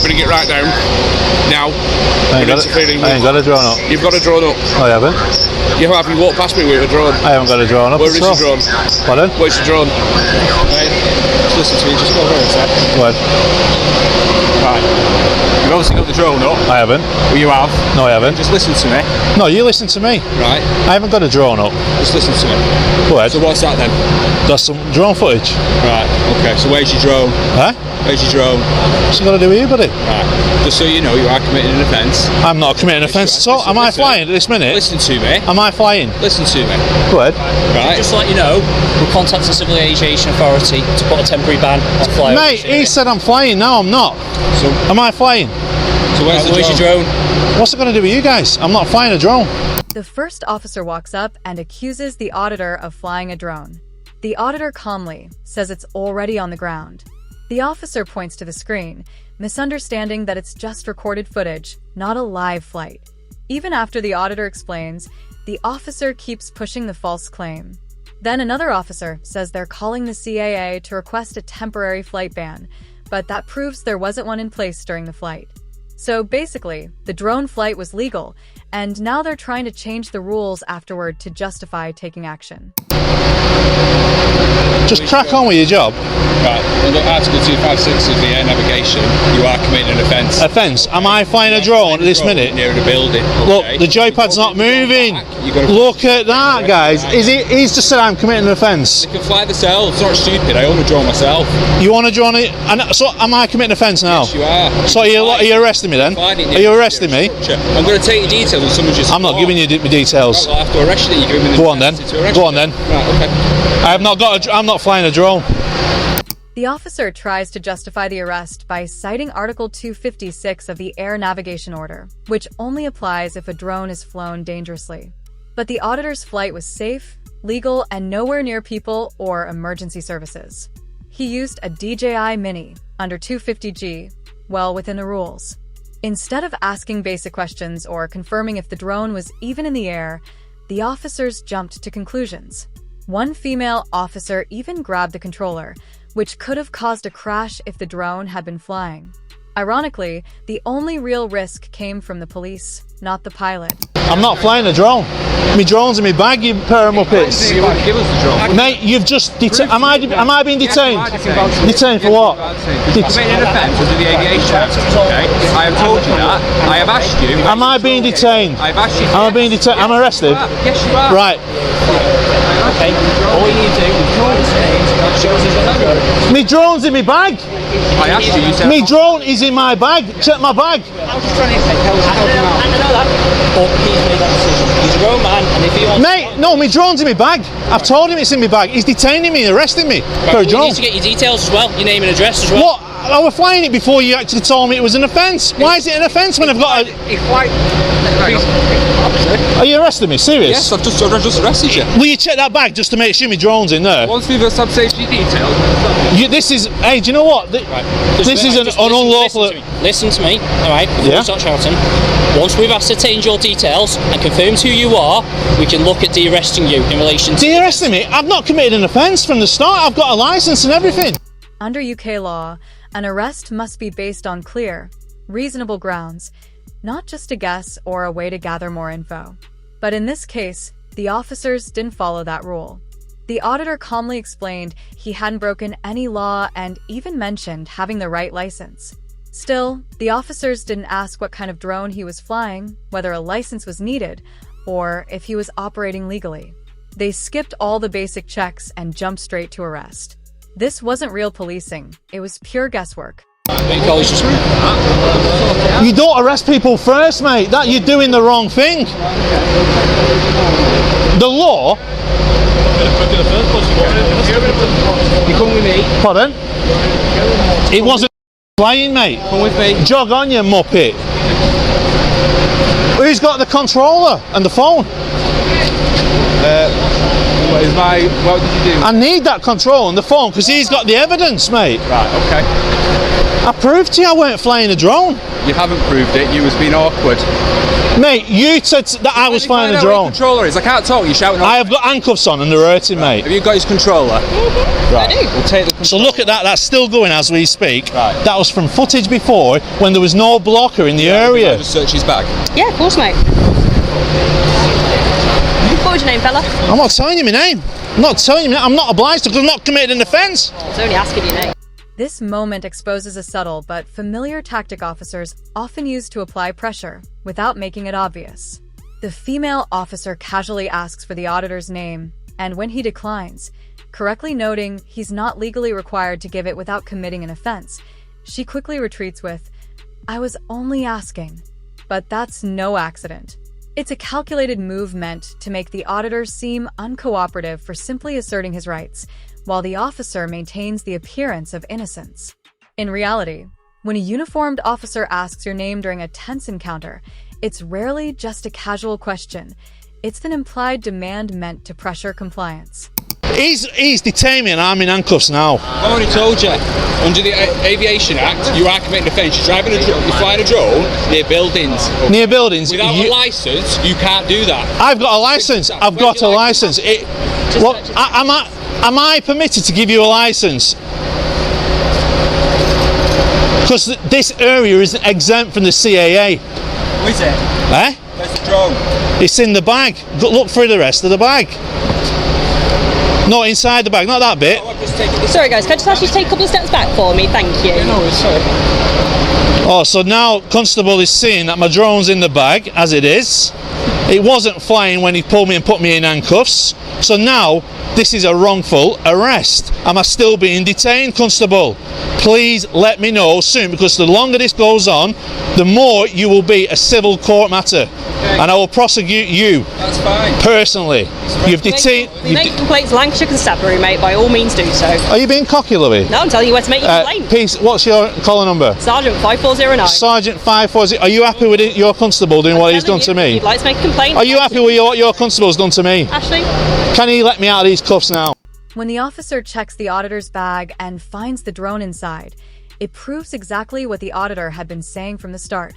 you bring it right down. Now, I ain't got a drone up. You've got a drone up. I haven't. You have. You walked past me with a drone. I haven't got a drone up. Where is your drone? Pardon? Where's your drone? Right. Just listen to me. Just go over a sec. What? Right. You've obviously got the drone up. I haven't. Well, you have. No, I haven't. Just listen to me. No, you listen to me. Right. I haven't got a drone up. Just listen to me. Go ahead. So what's that then? That's some drone footage. Right. Okay. So where's your drone? Huh? Where's your drone? What's it got to do with you, buddy? Right. Just so you know, you are committing an offence. I'm not committing an offence at all. Am I flying at this minute? Listen to me. Am I flying? Listen to me. Go ahead. Right. Just to let you know, we'll contact the Civil Aviation Authority to put a temporary ban on flying. Mate, he said I'm flying. No, I'm not. So, Am I flying? so where's Where's your drone? What's it going to do with you guys? I'm not flying a drone. The first officer walks up and accuses the auditor of flying a drone. The auditor calmly says it's already on the ground. The officer points to the screen, misunderstanding that it's just recorded footage, not a live flight. Even after the auditor explains, the officer keeps pushing the false claim. Then another officer says they're calling the CAA to request a temporary flight ban, but that proves there wasn't one in place during the flight. So basically, the drone flight was legal, and now they're trying to change the rules afterward to justify taking action. Just crack on with your job. Right. Under Article 256 of the air navigation, you are committing an offence. Offence. Am I flying a drone at this minute? Near the building. Look, Okay. the joypad's not moving. Look at that, guys. He's just said I'm committing an offence. They can fly themselves. It's not stupid. I own a drone myself. You want to drone it? So am I committing an offence now? Yes, you are. So are you arresting me then? Are you arresting me? I'm going to take your details and someone just... I'm not giving you the details. Right, well, I have to arrest you. You're giving me Go on then. Go on then. Right, okay. I'm not flying a drone. The officer tries to justify the arrest by citing Article 256 of the Air Navigation Order, which only applies if a drone is flown dangerously. But the auditor's flight was safe, legal, and nowhere near people or emergency services. He used a DJI Mini under 250G, well within the rules. Instead of asking basic questions or confirming if the drone was even in the air, the officers jumped to conclusions. One female officer even grabbed the controller, which could have caused a crash if the drone had been flying. Ironically, the only real risk came from the police, not the pilot. I'm not flying a drone. My drone's in my bag, you pair of muppets. You won't give us the drone. Mate, you've just am I being detained? Detained for what? Committing an offence under the Aviation Act. Okay. I have told you that. I have asked you. Am I being detained? I've asked you. Am I being detained? Am I arrested? Yes, you are. Right. Okay, all you need to do is show us the drone. My drone's in my bag. I asked you. You said. My drone is in my bag. Check my bag. I know that, but he's made that decision. He's a grown man, and if he wants... Mate, no, my drone's in my bag. I've told him it's in my bag. He's detaining me, arresting me for a You drone. need to get your details as well, your name and address as well. What? I was flying it before you actually told me it was an offence. Why is it an offence when I've got a... Are you arresting me? Serious? Yes, I've just arrested you. Will you check that bag just to make sure my drone's in there? Once we've established safety details. This is... Hey, do you know what? This is an unlawful... Listen to me, alright, before Yeah. you start shouting. Once we've ascertained your details and confirmed who you are, we can look at de-arresting you in relation to... De-arresting me? I've not committed an offence from the start. I've got a licence and everything. Under UK law, an arrest must be based on clear, reasonable grounds, not just a guess or a way to gather more info. But in this case, the officers didn't follow that rule. The auditor calmly explained he hadn't broken any law and even mentioned having the right license. Still, the officers didn't ask what kind of drone he was flying, whether a license was needed, or if he was operating legally. They skipped all the basic checks and jumped straight to arrest. This wasn't real policing, it was pure guesswork. You don't arrest people first, mate. That you're doing the wrong thing. The law... You come with me. Pardon? It wasn't flying, mate. Come with me. Jog on, you muppet. Who's got the controller and the phone? What did you do? I need that control and the phone because he's got the evidence, mate. Right, okay. I proved to you I weren't flying a drone. You haven't proved it. You was being awkward. Mate, you said that I was flying a drone. Controller is. I can't talk. You're shouting. I have got handcuffs on and they're hurting, mate. Have you got his controller? Right. I do. We'll take the So look at that. That's still going as we speak. Right. That was from footage before when there was no blocker in the area. Just search his bag. Yeah, of course, mate. What was your name, fella? I'm not telling you my name. I'm not telling you my name. I'm not obliged to because I'm not committed an offence. I was only asking your name. This moment exposes a subtle but familiar tactic officers often use to apply pressure without making it obvious. The female officer casually asks for the auditor's name, and when he declines, correctly noting he's not legally required to give it without committing an offense, she quickly retreats with, "I was only asking." But that's no accident. It's a calculated move meant to make the auditor seem uncooperative for simply asserting his rights, while the officer maintains the appearance of innocence. In reality, when a uniformed officer asks your name during a tense encounter, it's rarely just a casual question. It's an implied demand meant to pressure compliance. He's detained me and I'm in handcuffs now. I've already told you. Under the Aviation Act, you are committing offence. You're driving you're flying a drone near buildings. Near buildings. Without a licence, you can't do that. I've got a licence. I've got a licence. Am I permitted to give you a licence? Because this area isn't exempt from the CAA. Where is it? Eh? Where's the drone? It's in the bag. Look through the rest of the bag. Not inside the bag, not that bit. Sorry, guys, can I just ask you to take a couple of steps back for me? Thank you. No, it's sorry. Oh, so now Constable is seeing that my drone's in the bag, as it is. It wasn't flying when he pulled me and put me in handcuffs. So now, this is a wrongful arrest. Am I still being detained, Constable? Please let me know soon, because the longer this goes on, the more you will be a civil court matter. Okay. And I will prosecute you. That's fine. Personally. You've detained... You make complaints Lancashire Constabulary, mate, by all means do so. Are you being cocky, Louis? No, I'm telling you where to make your complaint. Peace, what's your collar number? Sergeant 5409. Sergeant 540. Are you happy with your constable doing what he's done to me? You'd like to make a complaint? Are you happy with what your constable's done to me? Ashley? Can he let me out of these cuffs now? When the officer checks the auditor's bag and finds the drone inside, it proves exactly what the auditor had been saying from the start.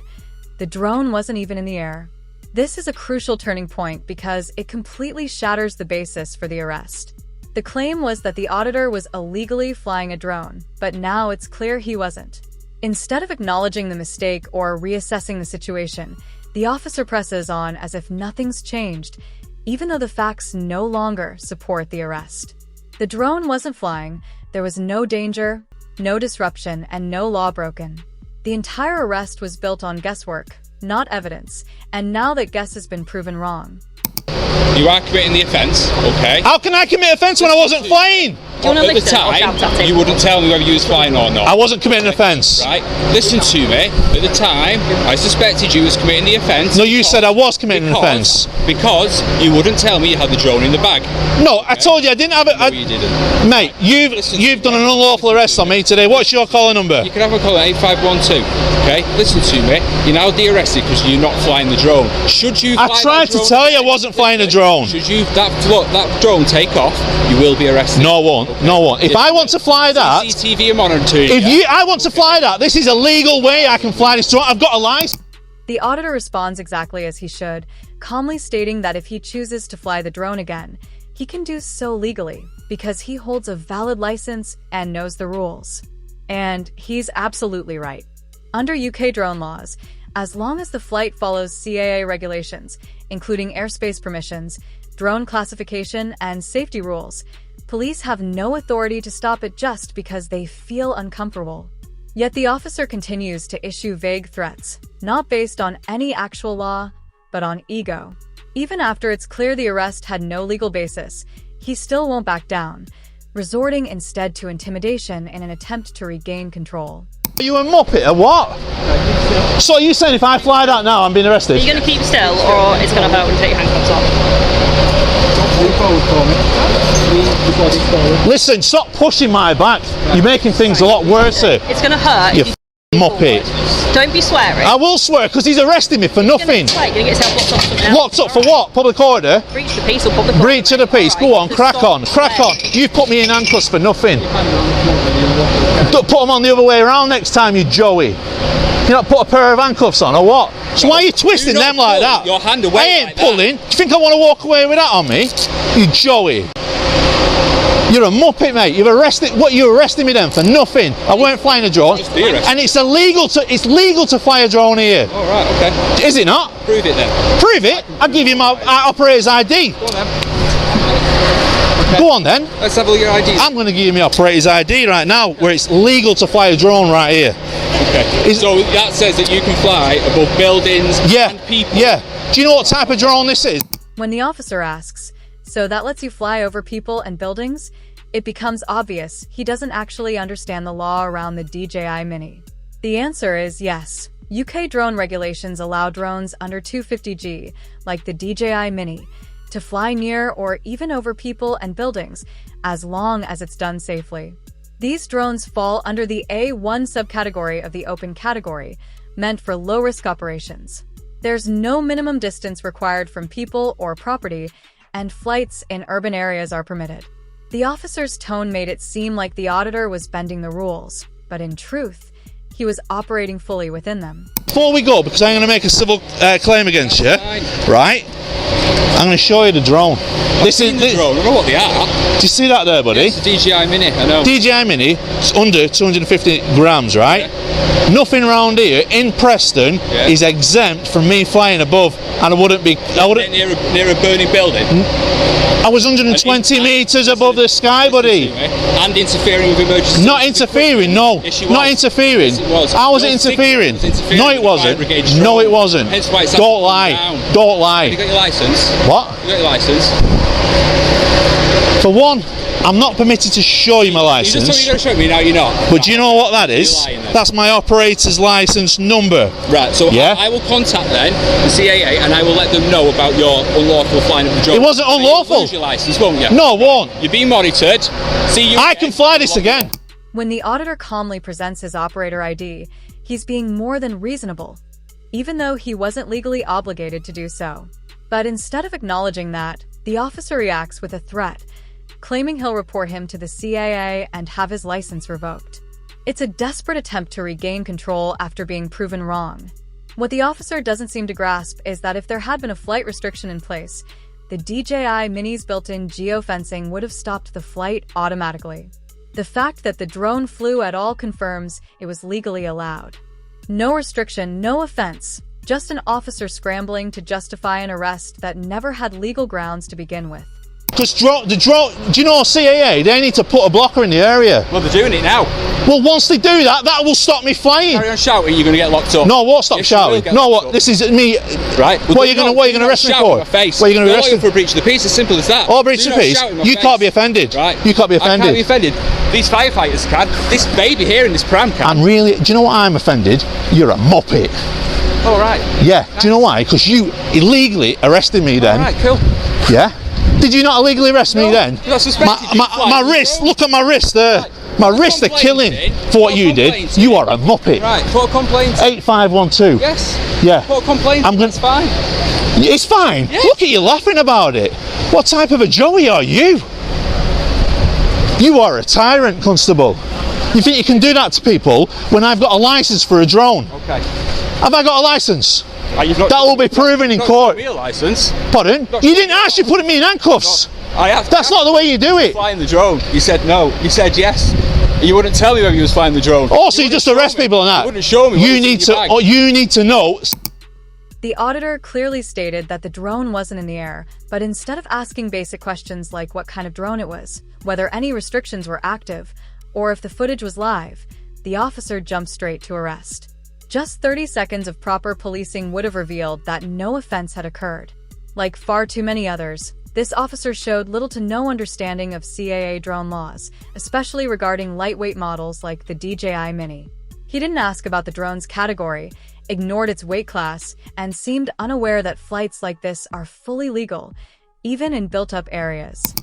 The drone wasn't even in the air. This is a crucial turning point because it completely shatters the basis for the arrest. The claim was that the auditor was illegally flying a drone, but now it's clear he wasn't. Instead of acknowledging the mistake or reassessing the situation, the officer presses on as if nothing's changed, even though the facts no longer support the arrest. The drone wasn't flying, there was no danger, no disruption, and no law broken. The entire arrest was built on guesswork, not evidence, and now that guess has been proven wrong. You are committing the offence, okay? How can I commit offence when I wasn't flying? Do you want to At the listen or shout at time, him? you wouldn't tell me whether you was flying or not. I wasn't committing an offence. Right? Listen to me. At the time, I suspected you was committing the offence. No, you said I was committing an offence. Because you wouldn't tell me you had the drone in the bag. No, I told you I didn't have it. No, you didn't. Mate, you've done an unlawful arrest on me today. What's your collar number? You can have a call at 8512. Okay? Listen to me. You're now de-arrested because you're not flying the drone. Should you fly I tried to tell you I wasn't flying a drone. Should you that drone take off, you will be arrested. No, I won't. Okay. No, I won't. If I want to fly that, CCTV are monitoring. I want to fly that, this is a legal way I can fly this drone. I've got a license. The auditor responds exactly as he should, calmly stating that if he chooses to fly the drone again, he can do so legally because he holds a valid license and knows the rules. And he's absolutely right. Under UK drone laws, as long as the flight follows CAA regulations, including airspace permissions, drone classification, and safety rules, police have no authority to stop it just because they feel uncomfortable. Yet the officer continues to issue vague threats, not based on any actual law, but on ego. Even after it's clear the arrest had no legal basis, he still won't back down, resorting instead to intimidation in an attempt to regain control. Are you a muppet or what? So are you saying if I fly that now I'm being arrested? Are you going to keep still or it's going to hurt when you take your handcuffs off? Listen, stop pushing my back. You're making things a lot worse here. It's going to hurt. You muppet. Don't be swearing. I will swear because he's arrested me for nothing. You're going to get yourself locked up for something else. Locked up for what? Public order? Breach of the peace or public order. Breach of the peace. Go on, crack on, crack on. You've put me in handcuffs for nothing. Put them on the other way around next time, you Joey. You not put a pair of handcuffs on or what? So why are you twisting Do not them like pull that? your hand I away ain't like that. pulling. Do you think I want to walk away with that on me? You Joey. You're a muppet, mate. You've arrested. What you arresting me then for? Nothing. I weren't flying a drone, Just be arrested. and it's illegal to fly a drone here. All right, okay. Is it not? Prove it then. Prove it. I'll give you my operator's ID. Go on then. Go on then. Let's have a look at your IDs. I'm going to give you my operator's ID right now, where it's legal to fly a drone right here. Okay. So that says that you can fly above buildings and people. Yeah. Do you know what type of drone this is? When the officer asks, "So that lets you fly over people and buildings?" it becomes obvious he doesn't actually understand the law around the DJI Mini. The answer is yes. UK drone regulations allow drones under 250G, like the DJI Mini, to fly near or even over people and buildings, as long as it's done safely. These drones fall under the A1 subcategory of the open category, meant for low-risk operations. There's no minimum distance required from people or property, and flights in urban areas are permitted. The officer's tone made it seem like the auditor was bending the rules, but in truth, he was operating fully within them. Before we go, because I'm going to make a civil claim against you, right? I'm going to show you the drone. This is the drone. I know what they are. Do you see that there, buddy? It's the DJI Mini. I know. DJI Mini, it's under 250 grams, right? Yeah. Nothing around here in Preston is exempt from me flying above, and I wouldn't be. I wouldn't. Near a burning building. I was 120 metres above the sky, buddy. And interfering with emergency. Not interfering, no. Yes, you Not was. interfering. Yes, it was. How was it Your signal interfering? was interfering No, with it the wasn't. fire brigade No, drone. it wasn't. Hence why it's Don't actually lie. down. Don't You lie. got your license? What? You got your license? For one, I'm not permitted to show you my You just told me license. you're going to show me, now you're not. But do you know what that is? You're lying then. That's my operator's license number. Right, so Yeah. I will contact then the CAA and I will let them know about your unlawful flying of the drone. It wasn't And unlawful. You'll lose your license, won't you? No, I won't. You're being monitored. See you. I can fly this again. When the auditor calmly presents his operator ID, he's being more than reasonable, even though he wasn't legally obligated to do so. But instead of acknowledging that, the officer reacts with a threat, claiming he'll report him to the CAA and have his license revoked. It's a desperate attempt to regain control after being proven wrong. What the officer doesn't seem to grasp is that if there had been a flight restriction in place, the DJI Mini's built-in geofencing would have stopped the flight automatically. The fact that the drone flew at all confirms it was legally allowed. No restriction, no offense, just an officer scrambling to justify an arrest that never had legal grounds to begin with. Because the drone, do you know CAA, they need to put a blocker in the area. Well, they're doing it now. Well, once they do that, that will stop me flying. Carry on shouting, you're going to get locked up. No, I won't stop Yes, you will shouting. get No, locked what? up. This is me. Right. Well, What are you going to arrest me shout for? in my face. What are you going to You're arrest lawyer me for breach of the peace? As simple as that. Oh, breach Do of not peace. shout in my You face. can't be offended. Right. You can't be I can't be offended. offended. These firefighters can. This baby here in this pram can. I'm really. Do you know what I'm offended? You're a muppet. All right. Yeah. Do you know why? Because you illegally arrested me then. All right. Cool. Yeah. Did you not illegally arrest me then? you're not suspected, you fly My the wrist. drone. Look at my wrist there. Right. My Put a wrists are complaint killing in. for what Put a you did. complaint You in. are a muppet. Right. Put a complaint. 8512. Yes. Yeah. Put a complaint. I'm gonna- It's fine. It's fine. Yeah. Look at you laughing about it. What type of a Joey are you? You are a tyrant, Constable. You think you can do that to people when I've got a license for a drone? Okay. Have I got a license? You've not, That will be proven in not court. got me a license. Pardon? Not You didn't actually put me in handcuffs. I have. That's not the way you do it. Flying the drone. You said no. You said yes. You wouldn't tell me whether you was flying the drone. Also, you just arrest people on that. You wouldn't show me. You need to. Oh, you need to know. The auditor clearly stated that the drone wasn't in the air, but instead of asking basic questions like what kind of drone it was, whether any restrictions were active, or if the footage was live, the officer jumped straight to arrest. Just 30 seconds of proper policing would have revealed that no offense had occurred. Like far too many others, this officer showed little to no understanding of CAA drone laws, especially regarding lightweight models like the DJI Mini. He didn't ask about the drone's category, ignored its weight class, and seemed unaware that flights like this are fully legal, even in built-up areas.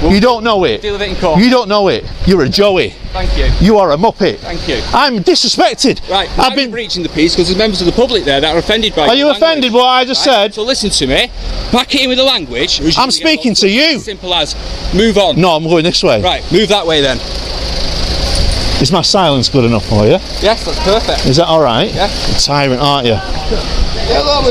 You don't know it. Deal with it in court. You don't know it. You're a Joey. Thank you. You are a muppet. Thank you. I'm disrespected. Right, I've now been. you're breaching the peace because there's members of the public there that are offended by Are you your offended language. what I just said? So listen to me. Back it in with the language. or you're I'm gonna get speaking locked to up. you. Simple as move on. No, I'm going this way. Right, move that way then. Is my silence good enough for you? Yes, that's perfect. Is that alright? Yeah. A tyrant, aren't you?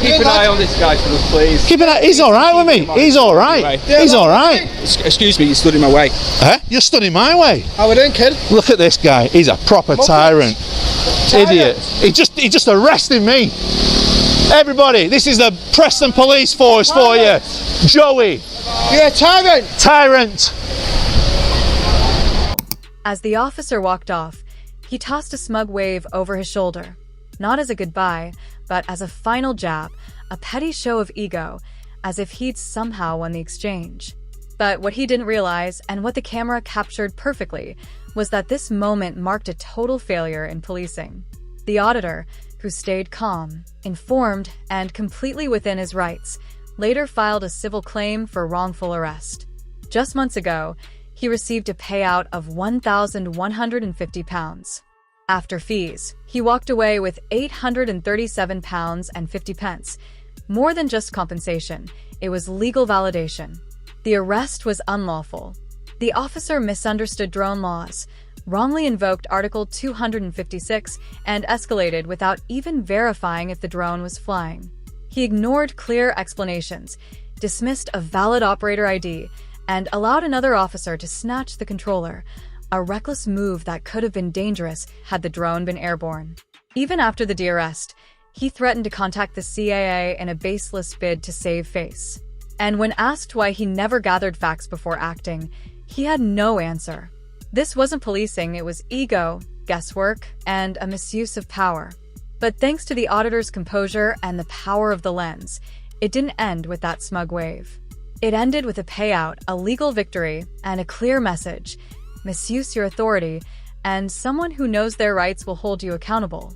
Keep an eye on this guy for us, please. Keep an eye. He's alright with me. He's alright. He's alright. Excuse me, you stood in my way. Huh? You're stood in my way. How we doing, kid? Look at this guy. He's a proper tyrant. Idiot. He just arrested me. Everybody, this is the Preston Police Force for you. Joey. You're a tyrant. Tyrant. As the officer walked off, he tossed a smug wave over his shoulder, not as a goodbye, but as a final jab, a petty show of ego, as if he'd somehow won the exchange. But what he didn't realize, and what the camera captured perfectly, was that this moment marked a total failure in policing. The auditor, who stayed calm, informed, and completely within his rights, later filed a civil claim for wrongful arrest. Just months ago, he received a payout of £1,150. After fees, he walked away with £837.50. More than just compensation, it was legal validation. The arrest was unlawful. The officer misunderstood drone laws, wrongly invoked Article 256, and escalated without even verifying if the drone was flying. He ignored clear explanations, dismissed a valid operator ID, and allowed another officer to snatch the controller, a reckless move that could have been dangerous had the drone been airborne. Even after the de-arrest, he threatened to contact the CAA in a baseless bid to save face. And when asked why he never gathered facts before acting, he had no answer. This wasn't policing, it was ego, guesswork, and a misuse of power. But thanks to the auditor's composure and the power of the lens, it didn't end with that smug wave. It ended with a payout, a legal victory, and a clear message: misuse your authority, and someone who knows their rights will hold you accountable.